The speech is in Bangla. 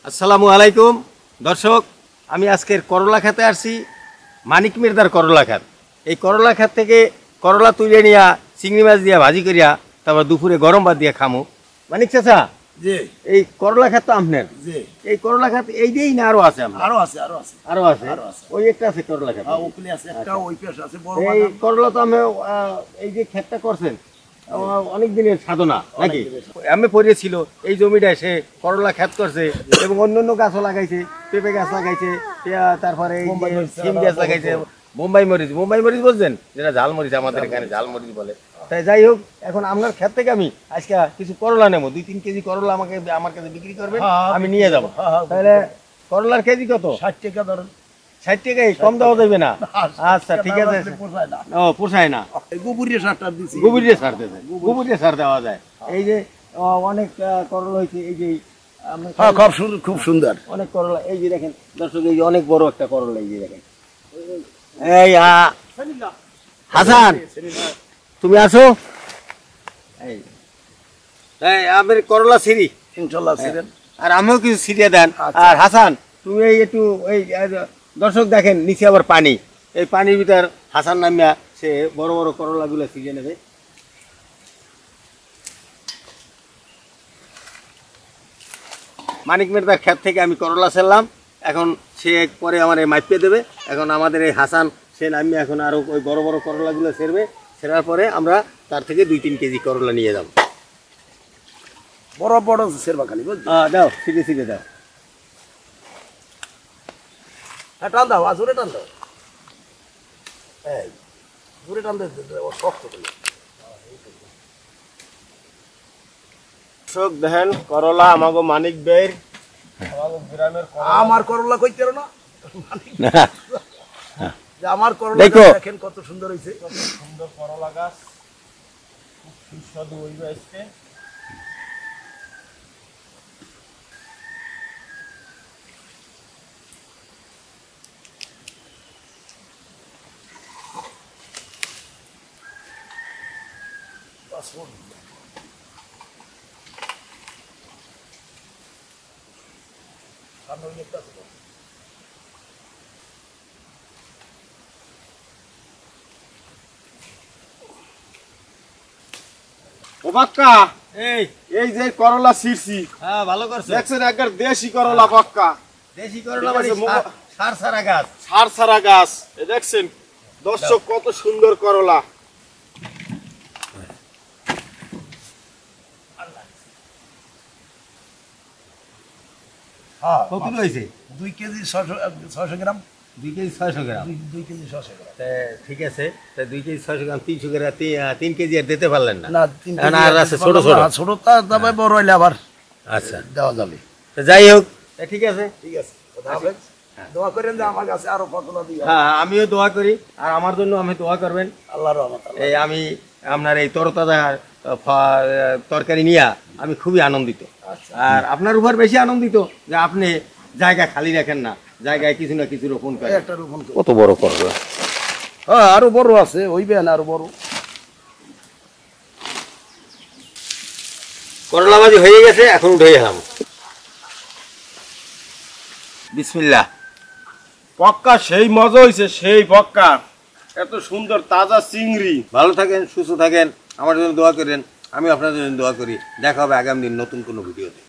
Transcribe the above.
আসসালামু আলাইকুম দর্শক, আমি আজকের করলা খেতে আসছি। মানিক মির্দার করলা খাত। এই করলা খাত থেকে করলা তুলে নিয়ে চিংড়ি মাছ দিয়া ভাজি করিয়া তারপর দুপুরে গরম ভাত দিয়ে খামু। মানিক চাচা, জি এই করলা খাত তো আপনার। জি এই করলা খাত এই দিয়েই না আরো আছে? আরো আছে আরো আছে। ওই একটা আছে করলা খাত। ওখানে আছে একটা, ওই পাশে আছে বড় এই বাগান। করলা তো আমি এই যে ক্ষেতটা করছেন অনেক দিনের সাধনা নাকি? আমি পড়েছিল এই জমিটায় সে করলা ক্ষেত করছে এবং অন্যান্য গাছও লাগাইছে, পেঁপে গাছ লাগাইছে, তারপরে এই যে সিম গাছ লাগাইছে, বোম্বাই মরিচ বুঝছেন, যেটা ঝাল মরিচ, আমাদের এখানে ঝাল মরিচ বলে। তাই যাই হোক, এখন আপনার ক্ষেত থেকে আমি আজকে কিছু করলা নেবো, 2-3 কেজি করলা আমার কাছে বিক্রি করবেন, আমি নিয়ে যাবো। তাহলে করলার কেজি কত? 60 টাকা ধরেন। 60 টাকাই? কম দেওয়া যাবে না? আচ্ছা ঠিক আছে। ও পোষায় না, গোবরের সারটা দিছি, গোবরের সার দেবে, গোবরের সার দেওয়া যায়। এই যে অনেক করলা হয়েছে, এই যে খুব সুন্দর অনেক করলা। এই যে দেখেন দর্শক, এই যে অনেক বড় একটা করলা, এই যে দেখেন। এই হাসান, তুমি আসো। এই আমার করলা সিঁড়ি ইনশাআল্লাহ ছিলেন। আর আমিও কিছু ছিঁড়িয়ে দেন। আর হাসান, তুমি এই একটু এই দর্শক দেখেন নিচে আবার পানি, এই পানির ভিতর হাসান নামিয়া সে বড় বড় করলাগুলো ছিঁড়ে নেবে। মানিক মির্দার ক্ষেত থেকে আমি করলা ছিলাম, এখন সে পরে আমার মাইপে দেবে। এখন আমাদের এই হাসান সে নামিয়ে এখন আরো ওই বড় বড় করলাগুলো ছেড়বে। ছেড়ার পরে আমরা তার থেকে 2-3 কেজি করলা নিয়ে যাবো। বড় বড় সেরবা খালি বুঝলি। দাও, ছিঁড়ে ছিঁড়ে দাও। হ্যাঁ টান দাও, জোরে টান দাও। এই জোরে টান দে, শক্ত করে। দর্শক দেখেন করলা আমাগো মানিক বের, আমাগো গ্রামের আমার করলা কইতে না, যে আমার করলা দেখেন কত সুন্দর হইছে। কত সুন্দর করলা গাছ, খুব সুস্বাদু হইবে আজকে। ও বাক্কা, এই যে করলা ছিড়ছি, হ্যাঁ ভালো করছো। দেখছেন একবার দেশি করলা বাক্কা, দেশি করলা মানে সার সারা গাছ, সার ছাড়া গাছ। এই দেখছেন দর্শক কত সুন্দর করলা। হ্যাঁ কত হয়েছে? 2 কেজি 600 গ্রাম। 2 কেজি 600 গ্রাম। 2 কেজি 600 গ্রাম। ঠিক আছে, 2 কেজি 600 গ্রাম, 300 গ্রাম, 3 কেজি আর দিতে পারলেন না? না 3 কেজি আর আছে ছোট ছোট। ছোট তবে বড় হইলে আবার আচ্ছা দেওয়া যাবে। যাই হোক, ঠিক আছে। ঠিক আছে, দোয়া করেন যে আমার কাছে আরো ফসলা দিও। হ্যাঁ আমিও দোয়া করি, আর আমার জন্য আমি দোয়া করবেন। আল্লাহর রহমত। এই আমি আপনার এই তরতাজা তরকারি নিয়ে আমি খুবই আনন্দিত। আর আপনার উপর বেশি আনন্দিত যে আপনি জায়গা খালি রাখেন না, জায়গায় কিছু না কিছু রোপণ করেন। একটা রোপণ করো। কত বড় করলা! হ্যাঁ আরো বড় আছে, হইবে না আরো বড়। করলা ভাজি হয়ে গেছে, এখন উঠে গেলাম। বিসমিল্লাহ। পক্কা সেই মজা হইছে, সেই পক্কা। এত সুন্দর তাজা চিংড়ি। ভালো থাকেন, সুস্থ থাকেন, আমার জন্য দোয়া করেন, আমি আপনাদের জন্য দোয়া করি। দেখা হবে আগামী দিন নতুন কোনো ভিডিওতে।